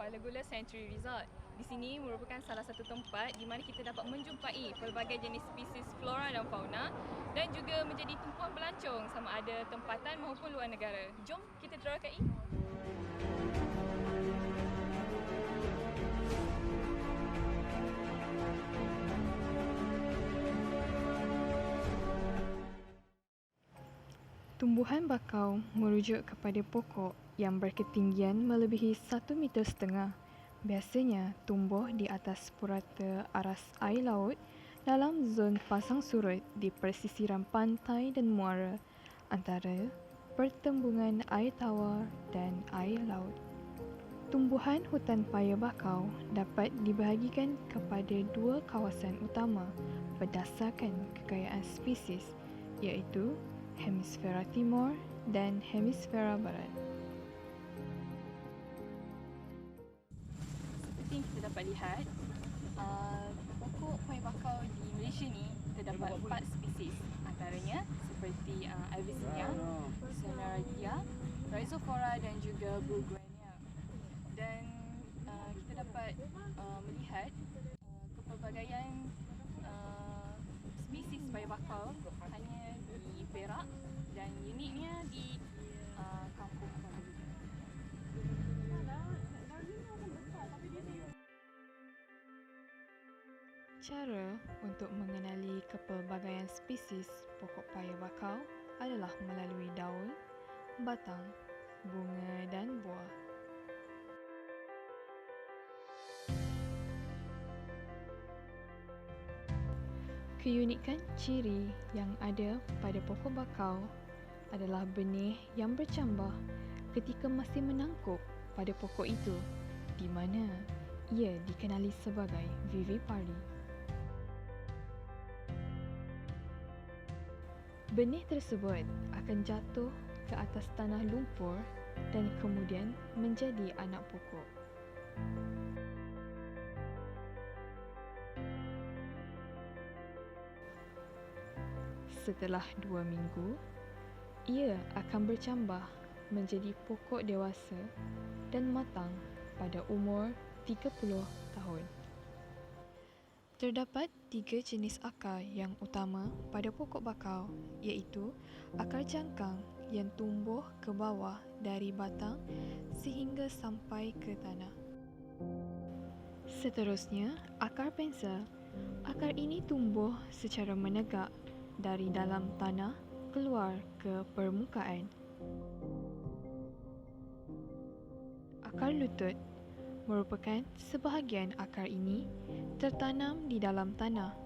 Kepala Gula Century Resort. Di sini merupakan salah satu tempat di mana kita dapat menjumpai pelbagai jenis spesies flora dan fauna dan juga menjadi tumpuan pelancong sama ada tempatan maupun luar negara. Jom kita terokai. Tumbuhan bakau merujuk kepada pokok yang berketinggian melebihi 1,5 meter. Biasanya tumbuh di atas purata aras air laut dalam zon pasang surut di persisiran pantai dan muara antara pertembungan air tawar dan air laut. Tumbuhan hutan paya bakau dapat dibahagikan kepada dua kawasan utama berdasarkan kekayaan spesies, iaitu Hemisfera Timur dan Hemisfera Barat. Seperti yang kita dapat lihat, pokok paya bakau di Malaysia ni terdapat 4 spesies, antaranya seperti Avicennia, Sonaragia, Rhizophyra dan juga Bruguiania. Dan kita dapat melihat kepelbagaian spesies paya bakau hanya di Perak dan uniknya di kampung Paya. Cara untuk mengenali kepelbagaian spesies pokok paya bakau adalah melalui daun, batang, bunga dan buah. Keunikan ciri yang ada pada pokok bakau adalah benih yang bercambah ketika masih menangkup pada pokok itu, di mana ia dikenali sebagai vivipari. Benih tersebut akan jatuh ke atas tanah lumpur dan kemudian menjadi anak pokok. Setelah 2 minggu, ia akan bercambah menjadi pokok dewasa dan matang pada umur 30 tahun. Terdapat 3 jenis akar yang utama pada pokok bakau, iaitu akar jangkang yang tumbuh ke bawah dari batang sehingga sampai ke tanah. Seterusnya, akar pensel. Akar ini tumbuh secara menegak dari dalam tanah keluar ke permukaan. Akar lutut merupakan sebahagian akar ini tertanam di dalam tanah,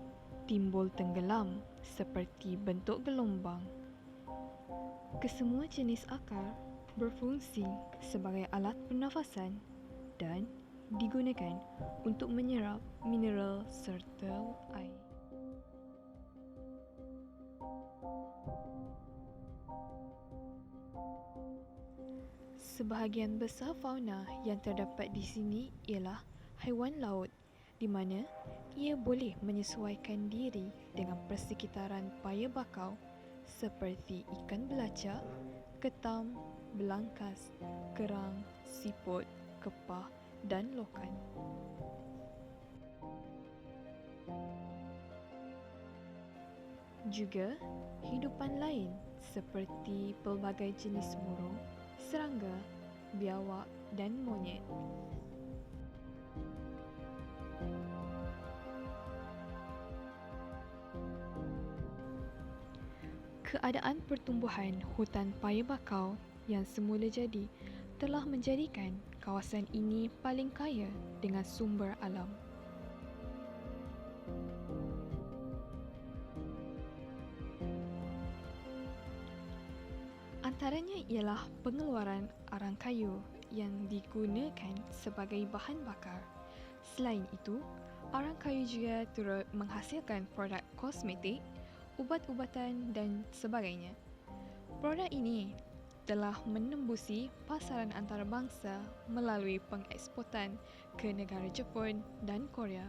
timbul tenggelam seperti bentuk gelombang. Kesemua jenis akar berfungsi sebagai alat pernafasan dan digunakan untuk menyerap mineral serta air. Sebahagian besar fauna yang terdapat di sini ialah haiwan laut, di mana ia boleh menyesuaikan diri dengan persekitaran paya bakau seperti ikan belacak, ketam, belangkas, kerang, siput, kepah dan lokan. Juga hidupan lain seperti pelbagai jenis burung, serangga, biawak dan monyet. Keadaan pertumbuhan hutan paya bakau yang semula jadi telah menjadikan kawasan ini paling kaya dengan sumber alam. Antaranya ialah pengeluaran arang kayu yang digunakan sebagai bahan bakar. Selain itu, arang kayu juga turut menghasilkan produk kosmetik, ubat-ubatan dan sebagainya. Produk ini telah menembusi pasaran antarabangsa melalui pengeksportan ke negara Jepun dan Korea.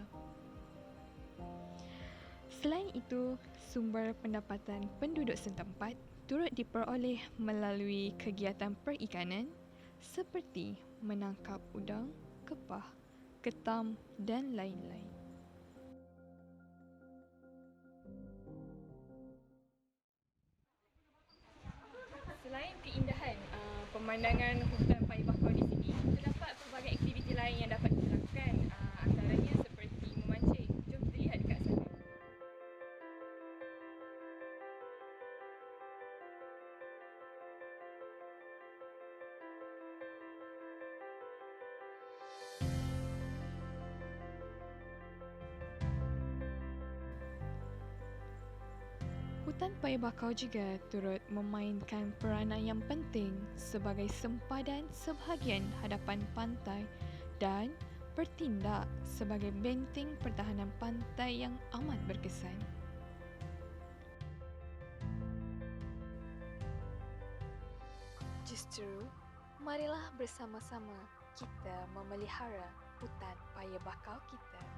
Selain itu, sumber pendapatan penduduk setempat turut diperoleh melalui kegiatan perikanan seperti menangkap udang, kepah, ketam dan lain-lain. Selain keindahan pemandangan hutan Paya Bakau di sini, terdapat pelbagai aktiviti lain yang dapat dilakukan. Antaranya seperti memancing. Jom kita lihat dekat sana. Hutan Paya Bakau juga turut memainkan peranan yang penting sebagai sempadan sebahagian hadapan pantai dan bertindak sebagai benteng pertahanan pantai yang amat berkesan. Justru, marilah bersama-sama kita memelihara hutan Paya Bakau kita.